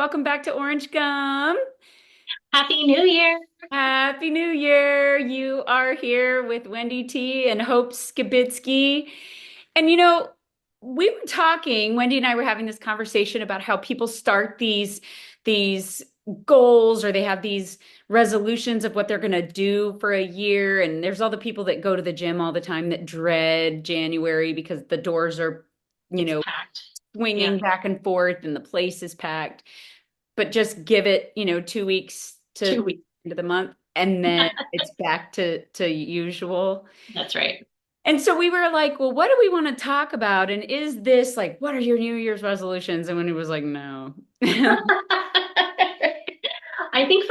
welcome back to Orange Gum. Happy New Year. Happy New Year. You are here with Wendy T and Hope Skibitsky. And we were talking, Wendy and I were having this conversation about how people start these goals or they have these resolutions of what they're going to do for a year. And there's all the people that go to the gym all the time that dread January because the doors are, you It's know, packed. Yeah. swinging back and forth and the place is packed. But just give it, 2 weeks to 2 weeks. into the month, and then it's back to usual. That's right. And so we were like, well, what do we want to talk about? And is this like, what are your New Year's resolutions? And when it was like, no. I think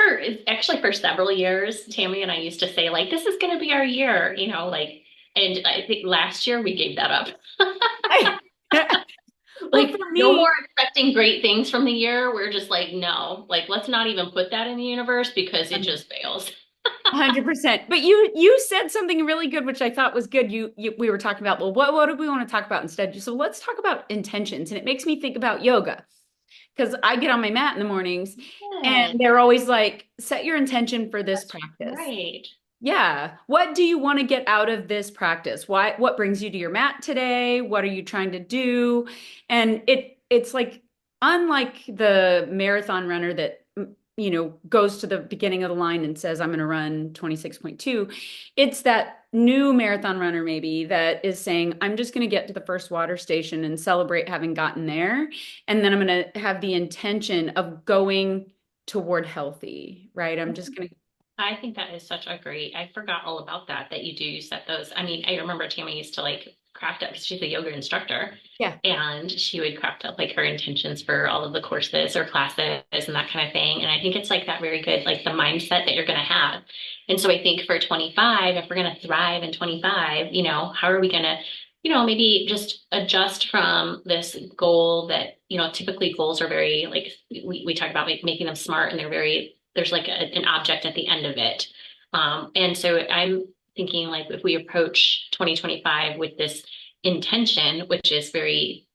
for several years, Tammy and I used to say, like, this is going to be our year, and I think last year we gave that up. Well, Like, for no me, more expecting great things from the year. We're just like, no, like, let's not even put that in the universe because it just fails. 100%. But you said something really good, which I thought was good. We were talking about, well, what do we want to talk about instead? So let's talk about intentions. And it makes me think about yoga because I get on my mat in the mornings Yes, and they're always like, set your intention for this that's practice. right. Yeah. What do you want to get out of this practice? What brings you to your mat today? What are you trying to do? And it's like unlike the marathon runner that goes to the beginning of the line and says I'm going to run 26.2. It's that new marathon runner maybe that is saying I'm just going to get to the first water station and celebrate having gotten there, and then I'm going to have the intention of going toward healthy, right? I'm just going to. I think that is such a great, I forgot all about that, that you do set those. I mean, I remember Tammy used to like craft up, because she's a yoga instructor, Yeah. and she would craft up like her intentions for all of the courses or classes and that kind of thing. And I think it's like that very good, like the mindset that you're going to have. And so I think for 25, if we're going to thrive in 25, how are we going to, maybe just adjust from this goal that, typically goals are very like, we talk about making them smart, and there's like an object at the end of it. And so I'm thinking like if we approach 2025 with this intention, which is very,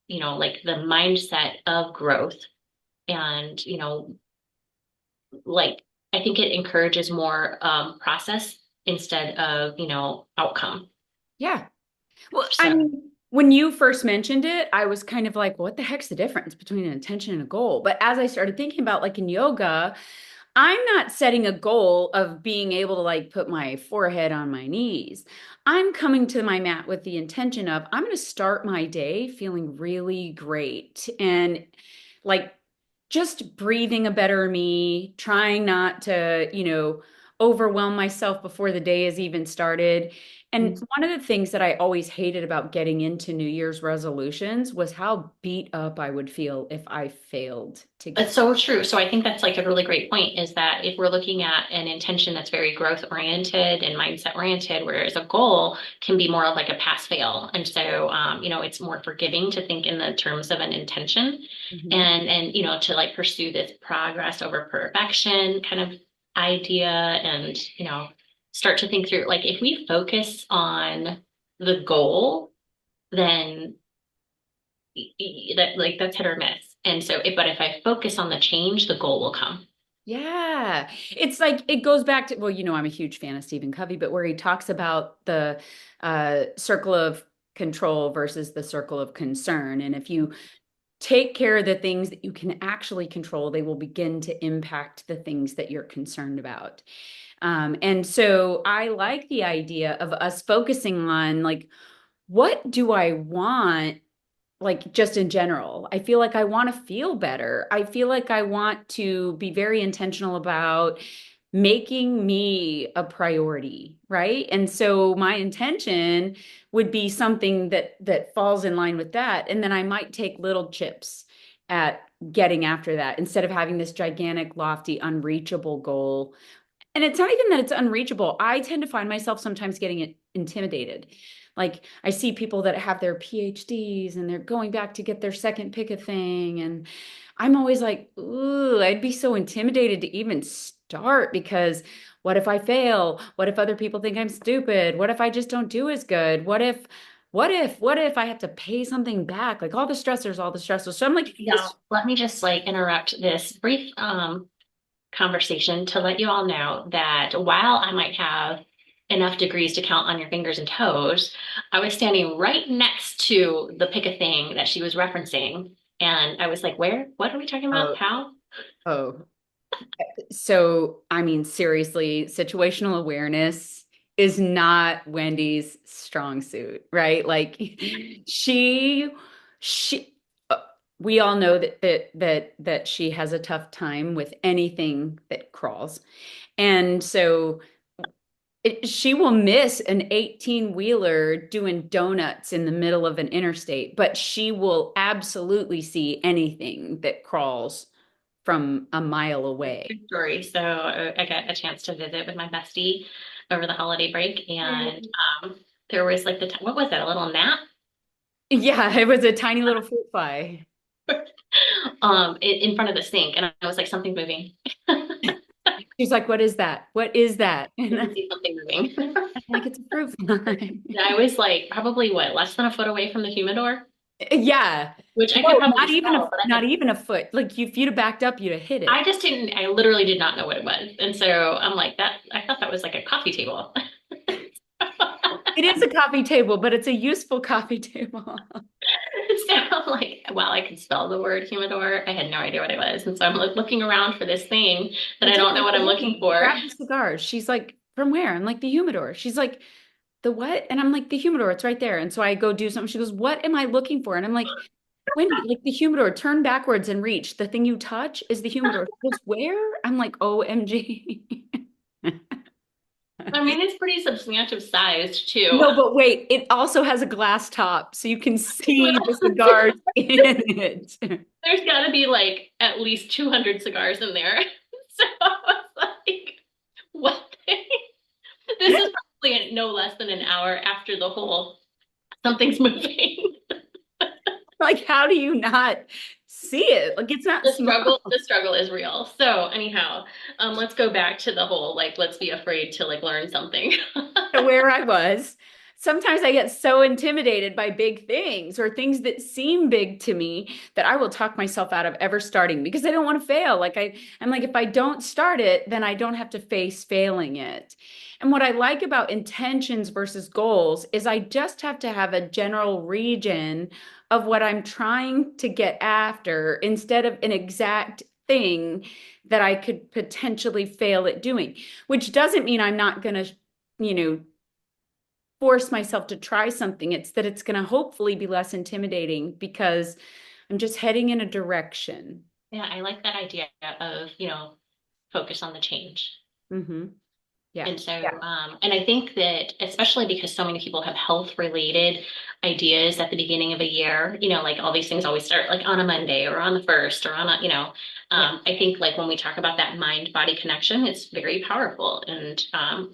like the mindset of growth, and, like I think it encourages more process instead of, outcome. Yeah. Well, I So mean, when you first mentioned it, I was kind of like, what the heck's the difference between an intention and a goal? But as I started thinking about like in yoga, I'm not setting a goal of being able to like put my forehead on my knees. I'm coming to my mat with the intention of I'm going to start my day feeling really great and like just breathing a better me, trying not to, overwhelm myself before the day has even started. And one of the things that I always hated about getting into New Year's resolutions was how beat up I would feel if I failed to That's get. so true. So I think that's like a really great point, is that if we're looking at an intention that's very growth oriented and mindset oriented, whereas a goal can be more of like a pass fail. And so, it's more forgiving to think in the terms of an intention, Mhm. and, to like pursue this progress over perfection kind of idea, and, start to think through, like, if we focus on the goal, then that like that's hit or miss. And so, but if I focus on the change, the goal will come. Yeah. It's like it goes back to, well, I'm a huge fan of Stephen Covey, but where he talks about the circle of control versus the circle of concern. And if you take care of the things that you can actually control, they will begin to impact the things that you're concerned about. And so I like the idea of us focusing on like, what do I want? Like just in general, I feel like I want to feel better. I feel like I want to be very intentional about making me a priority, right? And so my intention would be something that falls in line with that, and then I might take little chips at getting after that instead of having this gigantic, lofty, unreachable goal. And it's not even that it's unreachable. I tend to find myself sometimes getting intimidated. Like I see people that have their PhDs and they're going back to get their second pick of thing. And I'm always like, ooh, I'd be so intimidated to even start because what if I fail? What if other people think I'm stupid? What if I just don't do as good? what if I have to pay something back? Like all the stressors, all the stressors. So I'm like, Now, let me just like interrupt this brief conversation to let you all know that while I might have enough degrees to count on your fingers and toes, I was standing right next to the pick a thing that she was referencing. And I was like, where? What are we talking about? oh, How? oh. So, I mean, seriously, situational awareness is not Wendy's strong suit, right? Like she she uh, we all know that she has a tough time with anything that crawls. And so she will miss an 18-wheeler doing donuts in the middle of an interstate, but she will absolutely see anything that crawls from a mile away. True story. So I got a chance to visit with my bestie over the holiday break, and there was like what was it? A little gnat, Yeah, it was a tiny little fruit fly. in front of the sink, and I was like, something's moving. She's like, "What is that? What is that?" You And can see something moving. I'm like, "It's a fruit fly." And I was like, probably what, less than a foot away from the humidor, Yeah. which I could No, probably smell, but not even a foot. Like if you'd have backed up, you'd have hit I it. just didn't. I literally did not know what it was, and so I'm like that. I thought that was like a coffee table. It is a coffee table, but it's a useful coffee table. So I'm like, while I could spell the word humidor, I had no idea what it was. And so I'm like looking around for this thing that I I did don't know like what the I'm lady looking for. grab the cigars. She's like, "From where?" I'm like, "The humidor." She's like, "The what?" And I'm like, "The humidor. It's right there." And so I go do something. She goes, "What am I looking for?" And I'm like, "Wendy, like the humidor, turn backwards and reach. The thing you touch is the humidor." She goes, "Where?" I'm like, "OMG." I mean, it's pretty substantive sized too. No, but wait, it also has a glass top, so you can see the cigars in it. There's got to be like at least 200 cigars in there. So I was like, what? This is probably no less than an hour after the whole something's moving. Like, how do you not see it? Like, it's not small. The struggle is real. So anyhow, let's go back to the whole like let's be afraid to like learn something. To where I was. Sometimes I get so intimidated by big things or things that seem big to me that I will talk myself out of ever starting because I don't want to fail. I'm like, if I don't start it, then I don't have to face failing it. And what I like about intentions versus goals is I just have to have a general region of what I'm trying to get after instead of an exact thing that I could potentially fail at doing, which doesn't mean I'm not going to force myself to try something. It's that it's going to hopefully be less intimidating because I'm just heading in a direction. Yeah, I like that idea of, focus on the change. Hmm. Yeah. And so, Yeah. and I think that especially because so many people have health related ideas at the beginning of a year, like all these things always start like on a Monday or on the first or on a, Yeah. I think like when we talk about that mind body connection, it's very powerful. And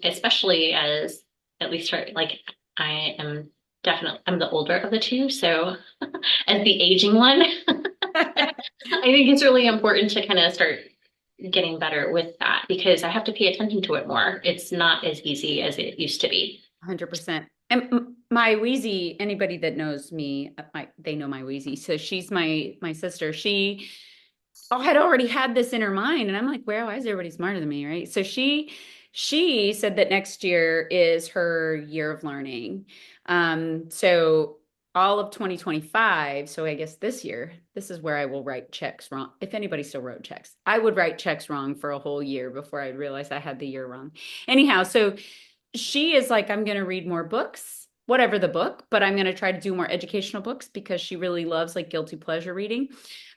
especially as at least for like I am definitely, I'm the older of the two. So as the aging one, I think it's really important to kind of start getting better with that because I have to pay attention to it more. It's not as easy as it used to be. 100%. And my Wheezy, anybody that knows me, they know my Wheezy. So she's my sister. She had already had this in her mind, and I'm like, well, why is everybody smarter than me, right? So she said that next year is her year of learning. So all of 2025, so I guess this year, this is where I will write checks wrong. If anybody still wrote checks, I would write checks wrong for a whole year before I realized I had the year wrong. Anyhow, so she is like, I'm going to read more books, whatever the book, but I'm going to try to do more educational books because she really loves like guilty pleasure reading.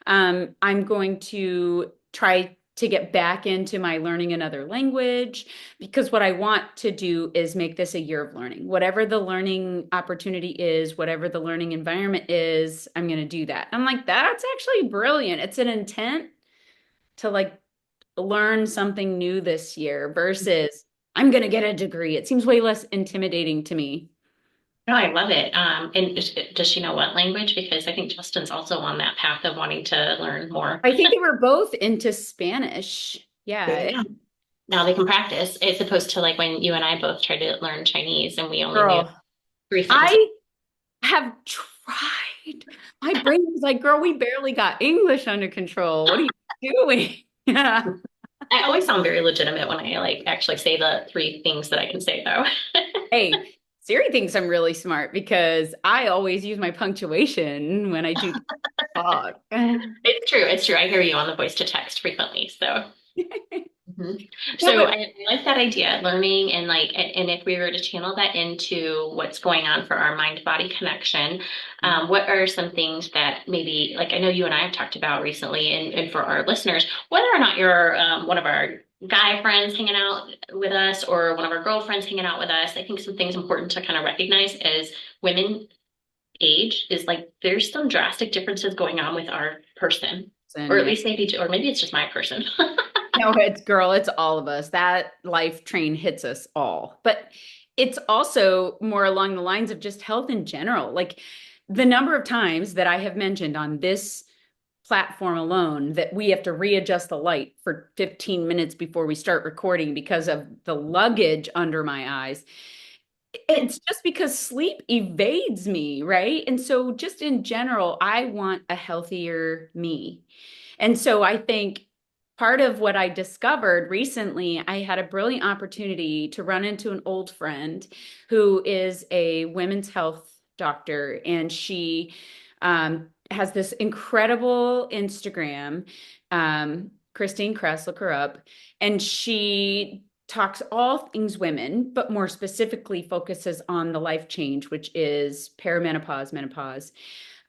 I'm going to try to get back into my learning another language because what I want to do is make this a year of learning. Whatever the learning opportunity is, whatever the learning environment is, I'm going to do that. I'm like, that's actually brilliant. It's an intent to like learn something new this year versus I'm going to get a degree. It seems way less intimidating to me. No, I love it. And does she know what language? Because I think Justin's also on that path of wanting to learn more. I think they were both into Spanish. Yeah. Yeah. Now they can practice as opposed to like when you and I both tried to learn Chinese and we only knew Girl, three sentences. I have tried. My brain was like, girl, we barely got English under control. What are you doing? Yeah. I always sound very legitimate when I like actually say the three things that I can say though. Hey, Siri thinks I'm really smart because I always use my punctuation when I do talk. It's true. It's true. I hear you on the voice to text frequently. So. Mhm. Yeah, So but I like that idea, learning and like, and if we were to channel that into what's going on for our mind-body connection, what are some things that maybe, like I know you and I have talked about recently, and for our listeners, whether or not you're one of our guy friends hanging out with us or one of our girlfriends hanging out with us, I think some things important to kind of recognize as women age is like there's some drastic differences going on with our person, or and at yeah. least maybe, or maybe it's just my person. No, it's girl, it's all of us. That life train hits us all. But it's also more along the lines of just health in general. Like the number of times that I have mentioned on this platform alone that we have to readjust the light for 15 minutes before we start recording because of the luggage under my eyes. It's just because sleep evades me, right? And so, just in general, I want a healthier me. And so, I think part of what I discovered recently, I had a brilliant opportunity to run into an old friend who is a women's health doctor, and she has this incredible Instagram. Christine Kress, look her up. And she talks all things women, but more specifically focuses on the life change, which is perimenopause, menopause.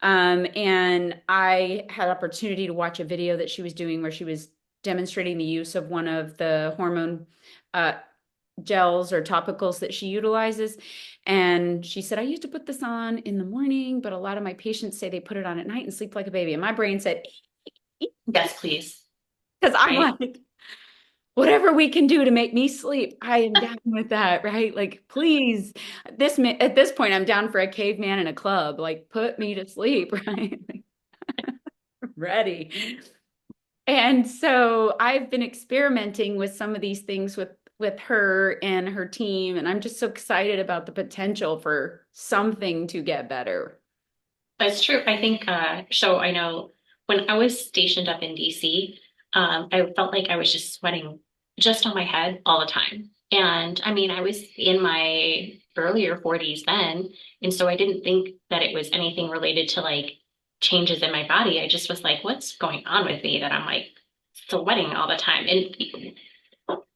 And I had opportunity to watch a video that she was doing where she was demonstrating the use of one of the hormone uh, gels or topicals that she utilizes. And she said, I used to put this on in the morning, but a lot of my patients say they put it on at night and sleep like a baby. And my brain said, Yes, please. because I'm Right? like, whatever we can do to make me sleep, I am down with that, right? Like, please, at this point, I'm down for a caveman in a club. Like, put me to sleep, right? Like, ready. And so I've been experimenting with some of these things with her and her team, and I'm just so excited about the potential for something to get better. That's true. I think so. I know when I was stationed up in DC, I felt like I was just sweating just on my head all the time. And I mean, I was in my earlier 40s then, and so I didn't think that it was anything related to like changes in my body. I just was like, what's going on with me that I'm like sweating all the time? And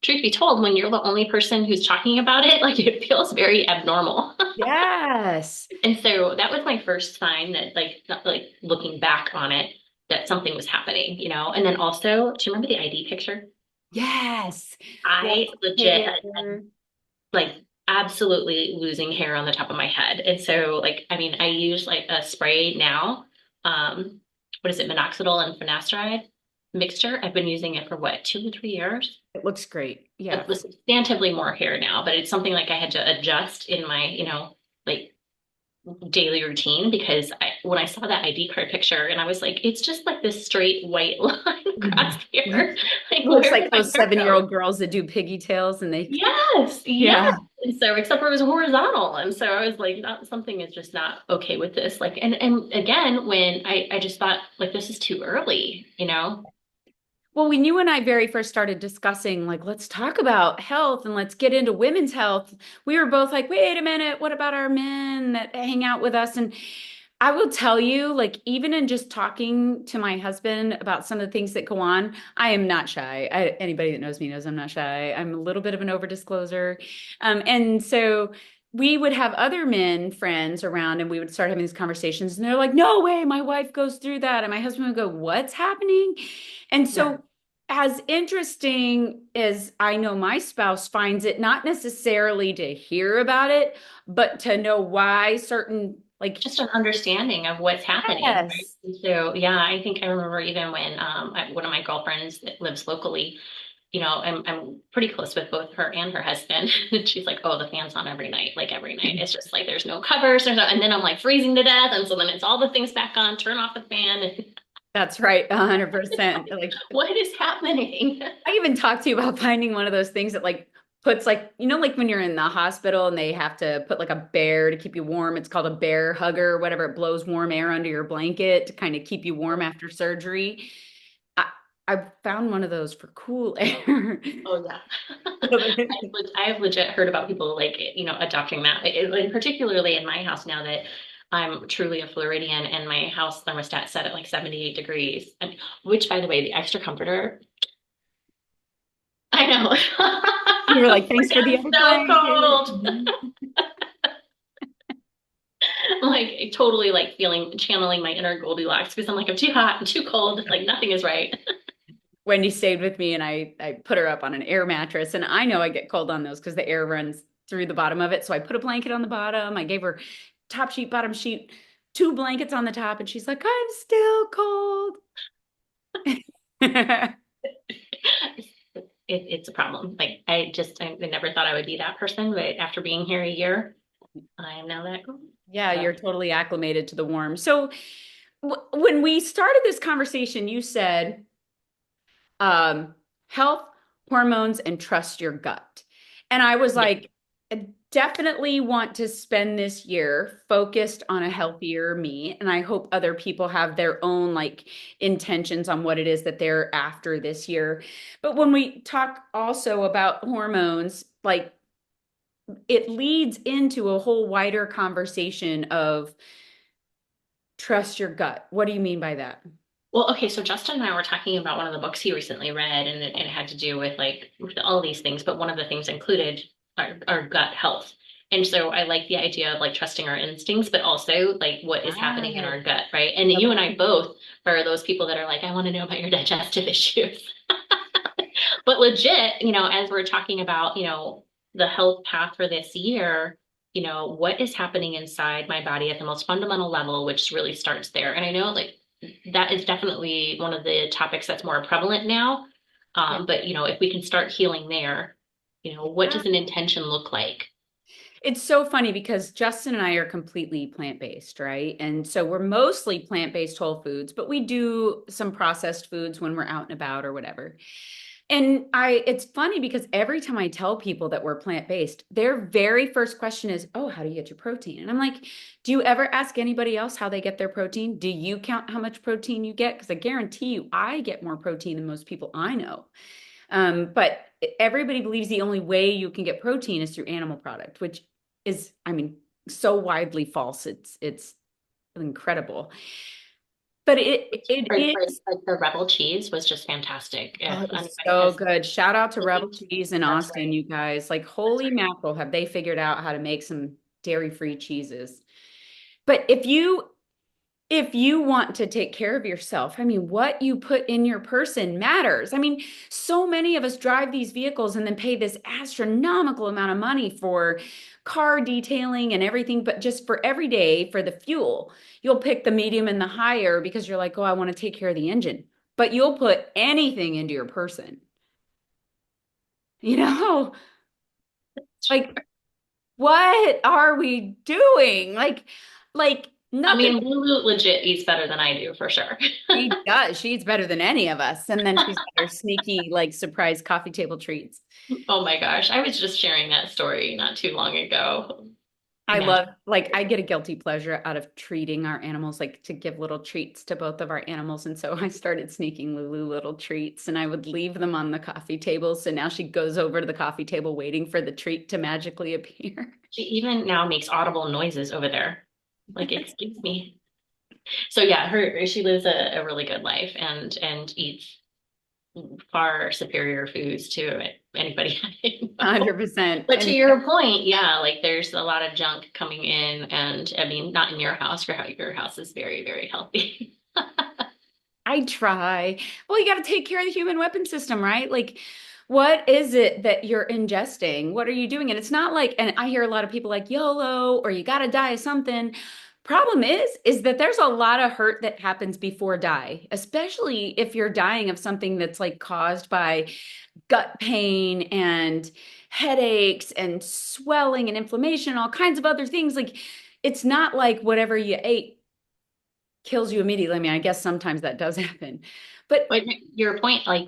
truth be told, when you're the only person who's talking about it, like it feels very abnormal. Yes. And so that was my first sign that like not like looking back on it that something was happening, you know. And then also, do you remember the ID picture? Yes. Yes. I legit had Hair. like absolutely losing hair on the top of my head. And so like I mean I use like a spray now. What is it, minoxidil and finasteride mixture. I've been using it for what, 2 or 3 years? It looks great. Like Yes. with substantively more hair now, but it's something like I had to adjust in my, like daily routine because when I saw that ID card picture and I was like, it's just like this straight white line across here. Like, Looks where did like my those hair go? 7-year-old girls that do piggy tails and they, Yes, yes. yeah. And so, except for it was horizontal. And so I was like, not something is just not okay with this. Like, and again, when I just thought like this is too early, you know? Well, when you and I very first started discussing, like, let's talk about health and let's get into women's health, we were both like, wait a minute, what about our men that hang out with us? And I will tell you, like, even in just talking to my husband about some of the things that go on, I am not shy. Anybody that knows me knows I'm not shy. I'm a little bit of an over disclosure. And so we would have other men friends around and we would start having these conversations and they're like, no way, my wife goes through that. And my husband would go, what's happening? And Yeah. so as interesting as I know my spouse finds it, not necessarily to hear about it, but to know why certain like Just an understanding of what's happening, right? yes. And so, yeah, I think I remember even when one of my girlfriends that lives locally, I'm pretty close with both her and her husband. She's like, "Oh, the fan's on every night, like every night. It's just like there's no covers, and then I'm like freezing to death, and so then it's all the things back on, turn off the fan, and That's right, 100%. Like what is happening?" I even talked to you about finding one of those things that like puts like, like when you're in the hospital and they have to put like a bear to keep you warm. It's called a bear hugger, whatever. It blows warm air under your blanket to kind of keep you warm after surgery. I, I found one of those for cool air. Oh yeah. I've legit heard about people like, adopting that, and particularly in my house now that I'm truly a Floridian and my house thermostat set at like 78 degrees, and which by the way, the extra comforter, I know. You were like, thanks for the It's other so blanket. cold. Like totally like channeling my inner Goldilocks because I'm like, I'm too hot, I'm too cold, like nothing is right. Wendy stayed with me and I put her up on an air mattress. And I know I get cold on those because the air runs through the bottom of it. So I put a blanket on the bottom. I gave her top sheet, bottom sheet, two blankets on the top. And she's like, I'm still cold. It's a problem. Like I never thought I would be that person, but after being here a year, I am now that cool. Yeah, So you're totally acclimated to the warm. So when we started this conversation, you said um, health, hormones, and trust your gut. And I was yeah. like, I definitely want to spend this year focused on a healthier me. And I hope other people have their own like intentions on what it is that they're after this year. But when we talk also about hormones, like it leads into a whole wider conversation of trust your gut. What do you mean by that? Well, okay, so Justin and I were talking about one of the books he recently read, and it had to do with like with all these things, but one of the things included our gut health. And so I like the idea of like trusting our instincts, but also like what is happening in Ah, our gut, right? And you and okay. I both are those people that are like, I want to know about your digestive issues. But legit, as we're talking about, the health path for this year, what is happening inside my body at the most fundamental level, which really starts there. And I know like that is definitely one of the topics that's more prevalent now. Yeah. But if we can start healing there, what does an intention look like? It's so funny because Justin and I are completely plant-based, right? And so we're mostly plant-based whole foods, but we do some processed foods when we're out and about or whatever. And it's funny because every time I tell people that we're plant-based, their very first question is, "Oh, how do you get your protein?" And I'm like, "Do you ever ask anybody else how they get their protein? Do you count how much protein you get? Because I guarantee you, I get more protein than most people I know." But everybody believes the only way you can get protein is through animal product, which is, I mean, so widely false. It's incredible. But it is. Like the Rebel cheese was just fantastic. Oh, If it was anybody so has good. Shout out to Rebel listened to, Cheese in that's Austin, right. you guys. Like, That's holy right. mackerel, have they figured out how to make some dairy-free cheeses? But if you want to take care of yourself, I mean, what you put in your person matters. I mean, so many of us drive these vehicles and then pay this astronomical amount of money for car detailing and everything, but just for every day for the fuel, you'll pick the medium and the higher because you're like, oh, I want to take care of the engine. But you'll put anything into your person, you know? Like, what are we doing? Like I nothing. mean, Lulu legit eats better than I do for sure. She does. She eats better than any of us. And then she's got her sneaky, like, surprise coffee table treats. Oh my gosh, I was just sharing that story not too long ago. I Magic. love, like, I get a guilty pleasure out of treating our animals, like, to give little treats to both of our animals. And so I started sneaking Lulu little treats and I would leave them on the coffee table. So now she goes over to the coffee table waiting for the treat to magically appear. She even now makes audible noises over there. Like, excuse me. So yeah, she lives a really good life and eats far superior foods to anybody I know. 100%. But to And your point, yeah, like there's a lot of junk coming in, and I mean, not in your house. Your house is very, very healthy. I try. Well, you got to take care of the human weapon system, right? Like, what is it that you're ingesting? What are you doing? And it's not like, and I hear a lot of people like YOLO or you got to die of something. Problem is that there's a lot of hurt that happens before die, especially if you're dying of something that's like caused by gut pain and headaches and swelling and inflammation, all kinds of other things. Like, it's not like whatever you ate kills you immediately. I mean, I guess sometimes that does happen. But But your point, like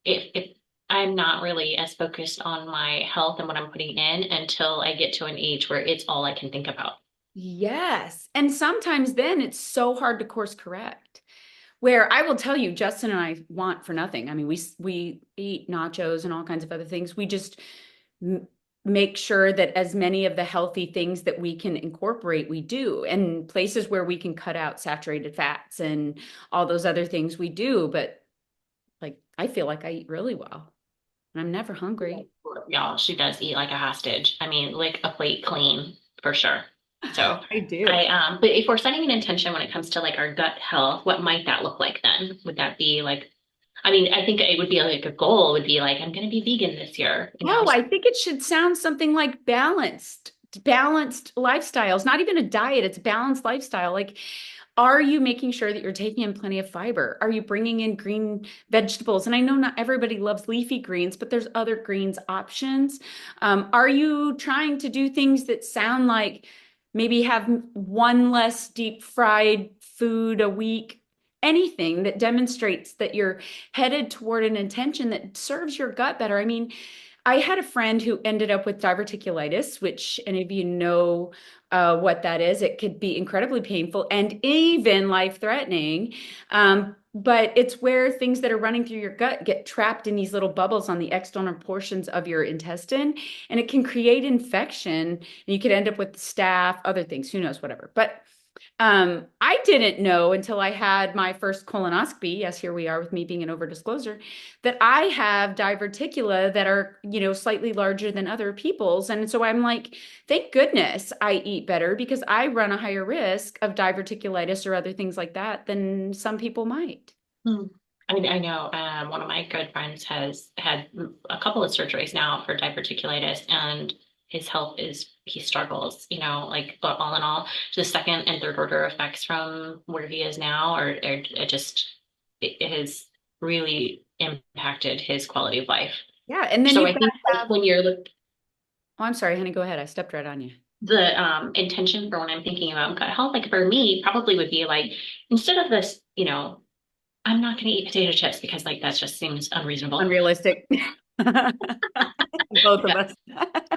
if I'm not really as focused on my health and what I'm putting in until I get to an age where it's all I can think about. Yes. And sometimes then it's so hard to course correct. Where I will tell you, Justin and I want for nothing. I mean, we eat nachos and all kinds of other things. We just m make sure that as many of the healthy things that we can incorporate, we do. And places where we can cut out saturated fats and all those other things we do. But like, I feel like I eat really well and I'm never hungry. Y'all, she does eat like a hostage. I mean, lick a plate clean for sure. So I do. but if we're setting an intention when it comes to like our gut health, what might that look like then? Would that be like, I mean, I think it would be like a goal would be like, I'm going to be vegan this year, you know? Oh, I think it should sound something like balanced lifestyles, not even a diet, it's balanced lifestyle. Like, are you making sure that you're taking in plenty of fiber? Are you bringing in green vegetables? And I know not everybody loves leafy greens, but there's other greens options. Are you trying to do things that sound like maybe have one less deep fried food a week? Anything that demonstrates that you're headed toward an intention that serves your gut better. I mean, I had a friend who ended up with diverticulitis, which any of you know what that is. It could be incredibly painful and even life-threatening. But it's where things that are running through your gut get trapped in these little bubbles on the external portions of your intestine, and it can create infection. And you could end up with staph, other things, who knows, whatever. But I didn't know until I had my first colonoscopy. Yes, here we are with me being an overdisclosure, that I have diverticula that are, slightly larger than other people's. And so I'm like, thank goodness I eat better because I run a higher risk of diverticulitis or other things like that than some people might. Hmm. I mean, I know one of my good friends has had a couple of surgeries now for diverticulitis, and his health is he struggles, you know, like but all in all, the second and third order effects from where he is now are it just it has really impacted his quality of life. Yeah. And then So you've I got think to like have, when you're oh, I'm sorry, honey, go ahead. I stepped right on you. the intention for when I'm thinking about gut health, like for me, probably would be like instead of this, you know, I'm not going to eat potato chips because like that just seems unreasonable. Unrealistic. Both of us.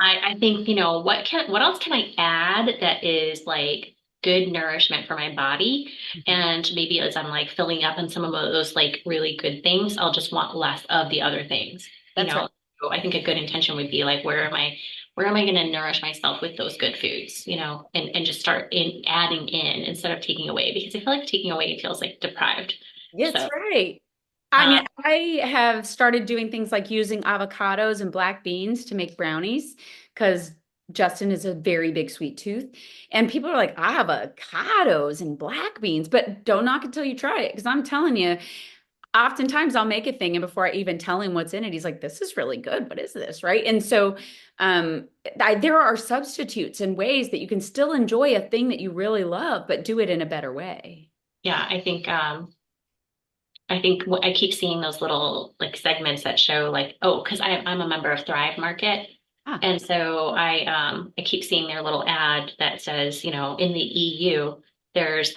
I think, you know, what else can I add that is like good nourishment for my body? And maybe as I'm like filling up on some of those like really good things, I'll just want less of the other things, you That's right. know? So I think a good intention would be like, where am I going to nourish myself with those good foods, you know, and just start in adding in instead of taking away, because I feel like taking away feels like deprived. That's So, right. I mean, um, I have started doing things like using avocados and black beans to make brownies because Justin is a very big sweet tooth. And people are like, avocados and black beans, but don't knock until you try it. Because I'm telling you, oftentimes I'll make a thing and before I even tell him what's in it, he's like, this is really good. What is this? Right. And so um, there are substitutes and ways that you can still enjoy a thing that you really love, but do it in a better way. yeah, I think I keep seeing those little like segments that show like, oh, because I'm a member of Thrive Market. Ah, And so I keep seeing their little ad that says, you know, in the EU, there's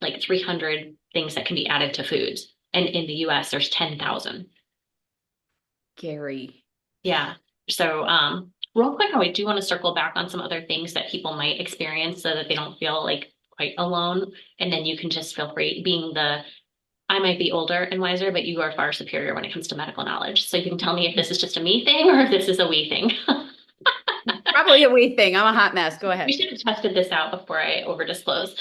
like 300 things that can be added to foods. And in the US, there's 10,000. Gary. Yeah. So real quick, I do want to circle back on some other things that people might experience so that they don't feel like quite alone. And then you can just feel free being the I might be older and wiser, but you are far superior when it comes to medical knowledge. So you can tell me if this is just a me thing or if this is a we thing. Probably a we thing. I'm a hot mess. Go We ahead. should have tested this out before I over disclose.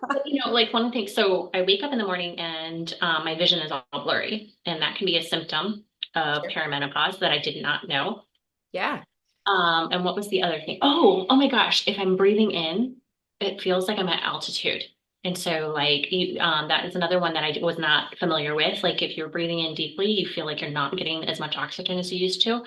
But, you know, like one thing, so I wake up in the morning and my vision is all blurry, and that can be a symptom of Sure. perimenopause that I did not know. Yeah. And what was the other thing? Oh my gosh, if I'm breathing in, it feels like I'm at altitude. And so like that is another one that I was not familiar with. Like if you're breathing in deeply, you feel like you're not getting as much oxygen as you used to.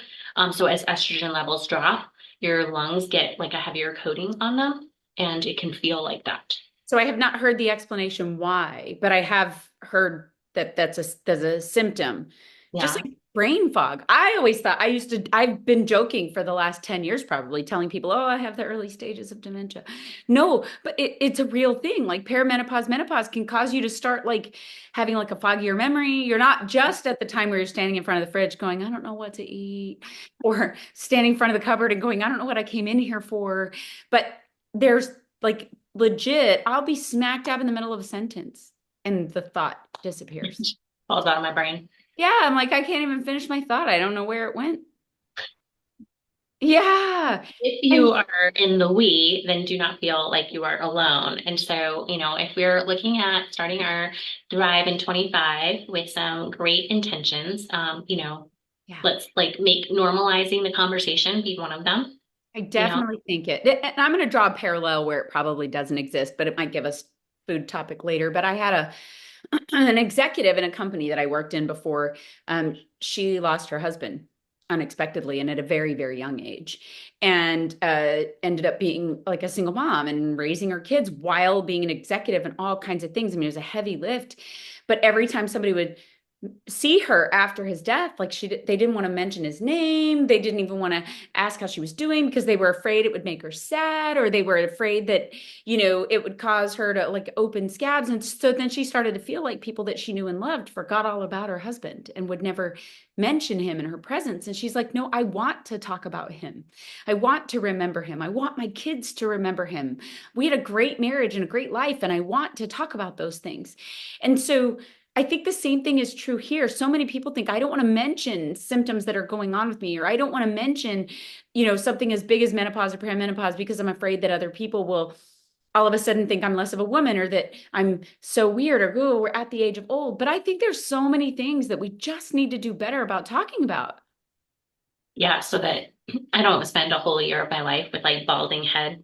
So as estrogen levels drop, your lungs get like a heavier coating on them, and it can feel like that. So I have not heard the explanation why, but I have heard that that's a symptom. Just Yeah. like brain fog. I always thought I've been joking for the last 10 years, probably telling people, oh, I have the early stages of dementia. No, but it's a real thing. Like perimenopause, menopause can cause you to start like having like a foggier memory. You're not just at the time where you're standing in front of the fridge going, I don't know what to eat, or standing in front of the cupboard and going, I don't know what I came in here for. But there's like legit, I'll be smack dab in the middle of a sentence and the thought disappears. Falls out of my brain. Yeah, I'm like, I can't even finish my thought. I don't know where it went. Yeah. If And you are in the we, then do not feel like you are alone. And so, if we're looking at starting our Thrive in 25 with some great intentions, yeah, let's like make normalizing the conversation be one of them, I you know? definitely think it. And I'm going to draw a parallel where it probably doesn't exist, but it might give us food topic later. But I had an executive in a company that I worked in before. She lost her husband unexpectedly and at a very, very young age, and ended up being like a single mom and raising her kids while being an executive and all kinds of things. I mean, it was a heavy lift, but every time somebody would see her after his death, like they didn't want to mention his name, they didn't even want to ask how she was doing because they were afraid it would make her sad, or they were afraid that it would cause her to like open scabs. And so then she started to feel like people that she knew and loved forgot all about her husband and would never mention him in her presence. And she's like, no, I want to talk about him. I want to remember him. I want my kids to remember him. We had a great marriage and a great life, and I want to talk about those things. And so I think the same thing is true here. So many people think I don't want to mention symptoms that are going on with me, or I don't want to mention, something as big as menopause or perimenopause because I'm afraid that other people will all of a sudden think I'm less of a woman, or that I'm so weird, or oh, we're at the age of old. But I think there's so many things that we just need to do better about talking about. Yeah. So that I don't spend a whole year of my life with like balding head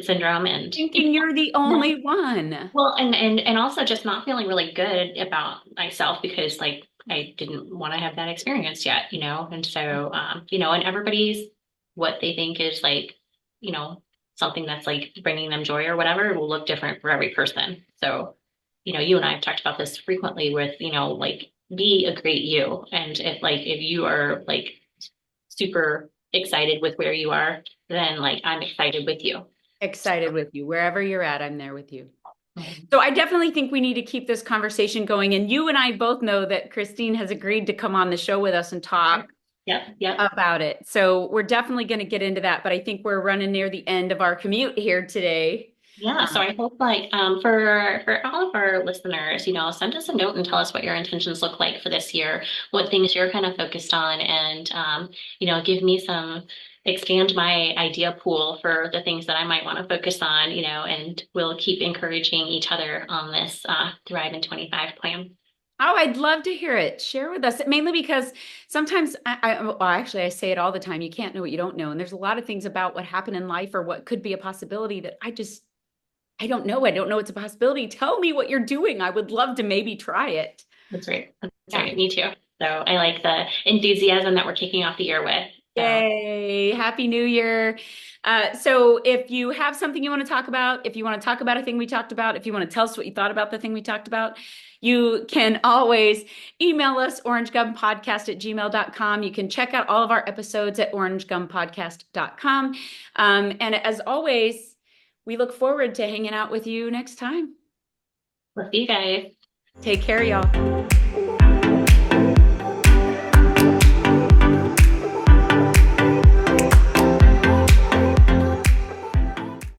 syndrome and Thinking you're the only one. well, and also just not feeling really good about myself because like I didn't want to have that experience yet, and so and everybody's what they think is like, you know, something that's like bringing them joy or whatever will look different for every person. So, you and I have talked about this frequently with, like be a great you, and if you are like super excited with where you are, then like I'm excited with you. Excited with you. Wherever you're at, I'm there with you. So I definitely think we need to keep this conversation going. And you and I both know that Christine has agreed to come on the show with us and talk Yep, yep. about it. So we're definitely going to get into that. But I think we're running near the end of our commute here today. Yeah, so I hope like for all of our listeners, send us a note and tell us what your intentions look like for this year, what things you're kind of focused on, and give me some expand my idea pool for the things that I might want to focus on, and we'll keep encouraging each other on this Thrive in 25 plan. Oh, I'd love to hear it. Share with us. Mainly because sometimes well, actually, I say it all the time. You can't know what you don't know. And there's a lot of things about what happened in life or what could be a possibility that I don't know. I don't know it's a possibility. Tell me what you're doing. I would love to maybe try it. That's great. That's Yeah. great. Me too. So I like the enthusiasm that we're kicking off the year with. So Yay. Happy New Year. So if you have something you want to talk about, if you want to talk about a thing we talked about, if you want to tell us what you thought about the thing we talked about, you can always email us orangegumpodcast@gmail.com. You can check out all of our episodes at orangegumpodcast.com. And as always, we look forward to hanging out with you next time. we'll see you guys. Take care, y'all.